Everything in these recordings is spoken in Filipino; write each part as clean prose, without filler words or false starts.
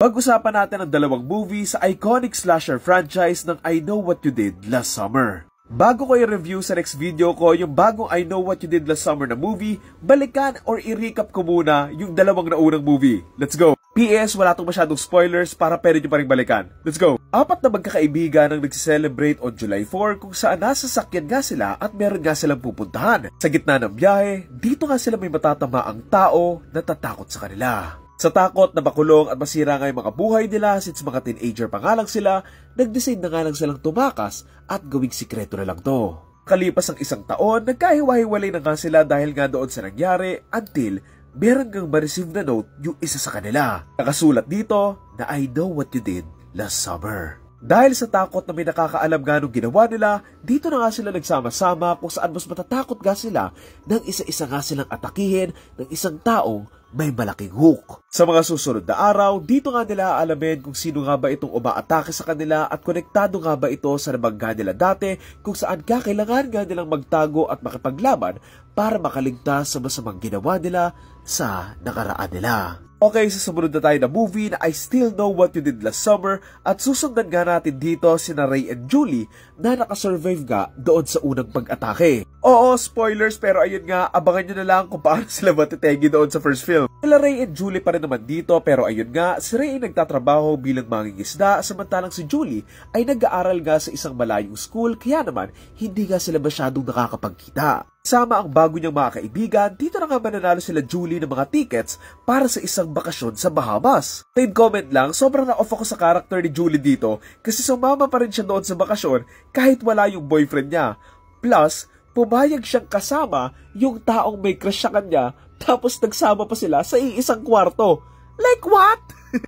Pag-usapan natin ang dalawang movie sa iconic slasher franchise ng I Know What You Did Last Summer. Bago ko i-review sa next video ko yung bagong I Know What You Did Last Summer na movie, balikan or i-recap ko muna yung dalawang naunang movie. Let's go! PS, wala tong masyadong spoilers para pwede nyo pa rin balikan. Let's go! Apat na magkakaibigan ang nagsiselebrate on July 4 kung saan nasa sakyan nga sila at meron nga silang pupuntahan. Sa gitna ng biyahe, dito nga sila may matatama ang tao na tatakot sa kanila. Sa takot na makulong at masira nga yung mga buhay nila since mga teenager pa nga lang sila, nag-decide na nga lang silang tumakas at gawing sikreto na lang to. Kalipas ang isang taon, nagkahiwa-hiwalay na nga sila dahil nga doon sa nangyari until meron kang ma-receive na note yung isa sa kanila. Nakasulat dito na I know what you did last summer. Dahil sa takot na may nakakaalam nga nung ginawa nila, dito na nga sila nagsama-sama kung saan mas matatakot nga sila nang isa-isa nga silang atakihin ng isang taong may malaking hook. Sa mga susunod na araw, dito nga nila aalamin kung sino nga ba itong umaatake sa kanila at konektado nga ba ito sa nabangga nila dati kung saan kakailangan nga nilang magtago at makipaglaban para makaligtas sa masamang ginawa nila sa nakaraan nila. Okay, sa sumunod na tayo na movie na I Still Know What You Did Last Summer at susundan nga natin dito sina Ray and Julie na nakasurvive nga doon sa unang pag-atake. Oo, spoilers pero ayun nga, abangan nyo na lang kung paano sila matitegi doon sa first film. Sila Ray and Julie pa rin naman dito pero ayun nga, si Ray ay nagtatrabaho bilang mangingisda samantalang si Julie ay nag-aaral nga sa isang malayong school kaya naman hindi nga sila masyadong nakakapagkita. Sama ang bago niyang mga kaibigan, dito na nga mananalo sila Julie ng mga tickets para sa isang bakasyon sa Bahamas. Side comment lang, sobrang na-off ako sa karakter ni Julie dito kasi sumama pa rin siya doon sa bakasyon kahit wala yung boyfriend niya. Plus, pumayag siyang kasama yung taong may crush sa kanya tapos nagsama pa sila sa iisang kwarto. Like what?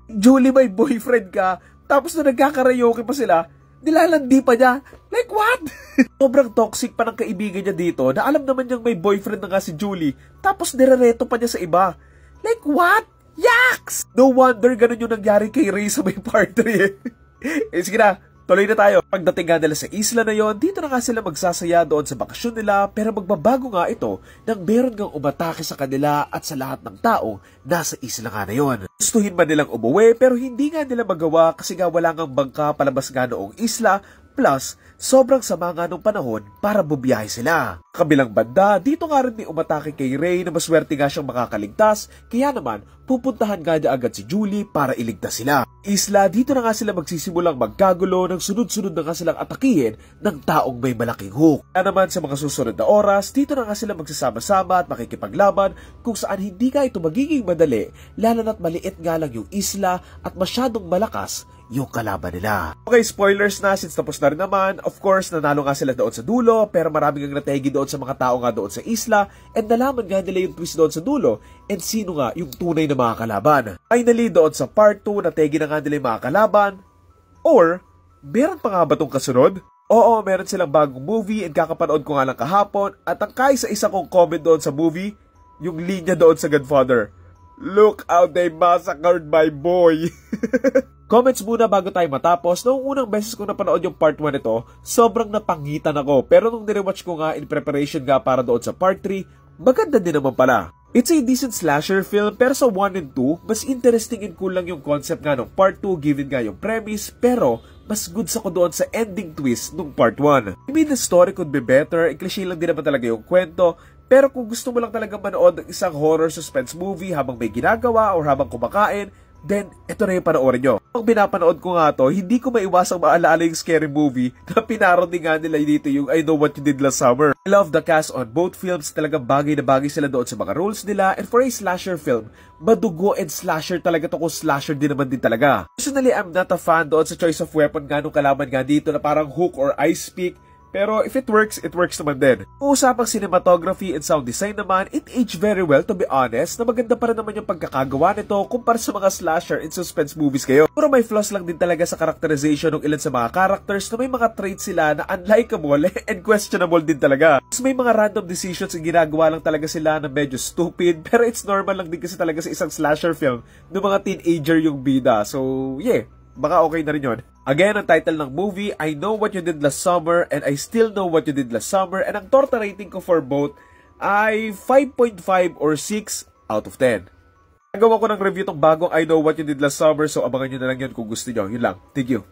Julie, may boyfriend ka tapos na nagkakaraoke pa sila, nilalandi pa niya. Like what? Sobrang toxic pa ng kaibigan niya dito na alam naman niyang may boyfriend na nga si Julie tapos nirereto pa niya sa iba. Like what? Yaks! No wonder ganun yung nangyari kay Ray sa may part 3 sige na, tuloy na tayo. Pagdating nga nila sa isla na yon, dito na nga sila magsasaya doon sa bakasyon nila pero magbabago nga ito nang meron ngang umatake sa kanila at sa lahat ng taong nasa isla nga na yon. Gustuhin man nilang umuwi pero hindi nga nila magawa kasi nga wala ngang bangka palabas nga noong isla. Plus, sobrang sama nga nung panahon para bubiyahe sila. Kabilang banda, dito nga rin may umatake kay Ray na maswerte nga siyang makakaligtas, kaya naman pupuntahan nga niya agad si Julie para iligtas sila. Isla, dito na nga sila magsisimulang magkagulo ng sunod-sunod na nga silang atakihin ng taong may malaking hook. Kaya naman sa mga susunod na oras, dito na nga sila magsasama-sama at makikipaglaban kung saan hindi nga ito magiging madali, lalo na't maliit nga lang yung isla at masyadong malakas yung kalaban nila. Okay, spoilers na since tapos na rin naman. Of course, nanalo nga sila doon sa dulo pero maraming ang nategi doon sa mga tao nga doon sa isla and nalaman nga nila yung twist doon sa dulo and sino nga yung tunay na mga kalaban. Finally, doon sa part 2, nategi na nga nila yung mga kalaban or meron pa nga ba itong kasunod? Oo, meron silang bagong movie and kakapanood ko nga lang kahapon at ang kaisa-isa kong comment doon sa movie, yung linya doon sa Godfather. Look how they massacred my boy! Comments muna bago tayo matapos. Noong unang beses kong napanood yung part 1 nito, sobrang napangitan ako. Pero nung nirewatch ko nga in preparation nga para doon sa part 3, maganda din naman pala. It's a decent slasher film pero sa 1 and 2, mas interesting and cool lang yung concept nga ng part 2 given nga yung premise pero mas goods ako doon sa ending twist nung part 1. I mean, the story could be better, cliche lang din naman talaga yung kwento, pero kung gusto mo lang talaga manood ng isang horror suspense movie habang may ginagawa or habang kumakain, then ito na yung panoorin nyo. Pag pinapanood ko nga to, hindi ko maiwasang maalaala yung scary movie na pinarody nga nila dito yung I Know What You Did Last Summer. I love the cast on both films, talagang bagay na bagay sila doon sa mga roles nila, and for a slasher film, madugo and slasher talaga to kung slasher din naman din talaga. Personally, I'm not a fan doon sa choice of weapon nga nung kalaban nga dito na parang hook or ice pick. Pero if it works naman din. Usapang cinematography and sound design naman, it aged very well to be honest, na maganda pa rin naman yung pagkakagawa nito kumpara sa mga slasher and suspense movies kayo. Pero may flaws lang din talaga sa characterization ng ilan sa mga characters na may mga traits sila na unlikable and questionable din talaga. Mas may mga random decisions na ginagawa lang talaga sila na medyo stupid, pero it's normal lang din kasi talaga sa isang slasher film ng mga teenager yung bida. So yeah, baka okay na rin yun. Again, ang title ng movie, I Know What You Did Last Summer and I Still Know What You Did Last Summer, and ang torta rating ko for both ay 5.5 or 6 out of 10. Nagawa ko ng review tong bagong I Know What You Did Last Summer, so abangan nyo na lang yun kung gusto nyo. Yun lang. Thank you.